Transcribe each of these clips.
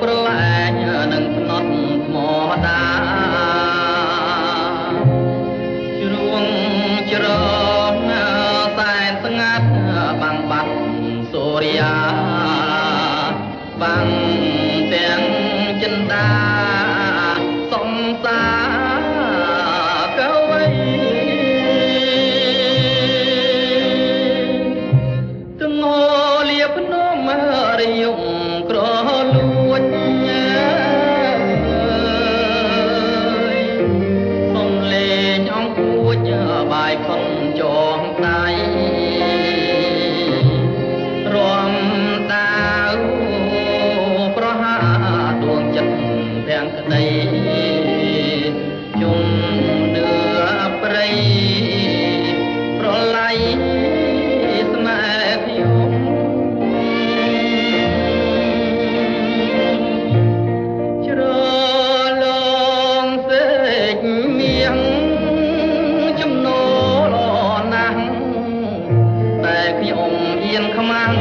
ប្រឡែងនឹងភ្នត់ថ្មដាជ្រួងច្រងតែនស្ងាត់បាំងបាត់សូរិយាបាំងទាំងចិន្តាសំសាកវៃទាំងងលៀបភ្នំរយងក្រលួចសំលេងអង្គួចបាយខំចងដៃរំដាវប្រហាដួងចិត្តទាំងក្តីជុំនឿព្រៃប្រឡ័យស្នេហ៍ខ្ញុំច្រឡងសេចមៀងចំណូលណាស់តែខ្ញុំអៀនខ្មាំង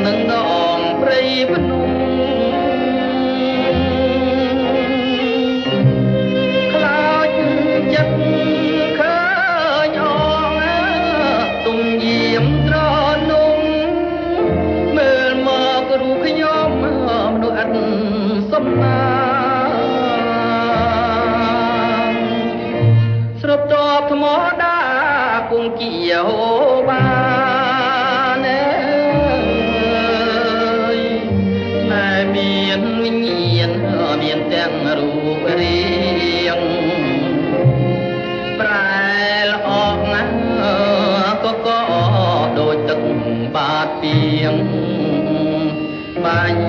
នឹងដងព្រៃភ្នំខ្លោចចិត្តឃើញអងទុំយាមត្រនំមើលមករូបខ្ញុំមនុស្សឥតសំណាងស្រុបតបថ្មដាគង់គៀហូបានណែមានវិញ្ញាណមានទាំងរូបរាងប្រែល្អណាស់ក៏ដូចទឹកបាតពីងបាញ់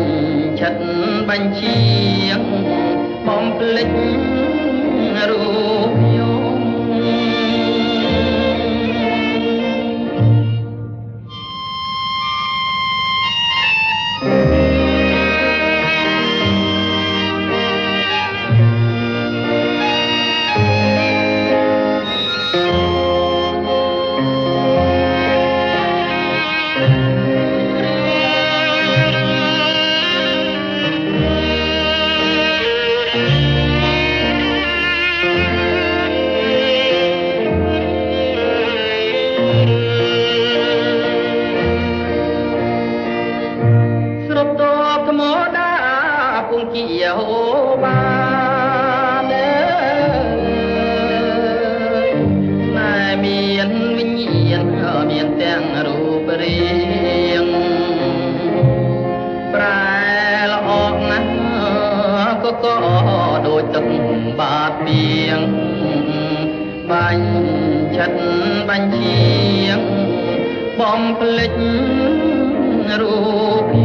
ឆិតបាញ់ឈៀងបំភ្លេចរូបខ្ញុំជាហូបានណែមានវិញ្ញាណមានទាំងរូបរាងប្រែល្អណាស់ក៏ដូចទឹកបាតពីងបាញ់ឆិតបាញ់ឈៀងបំភ្លេចរូប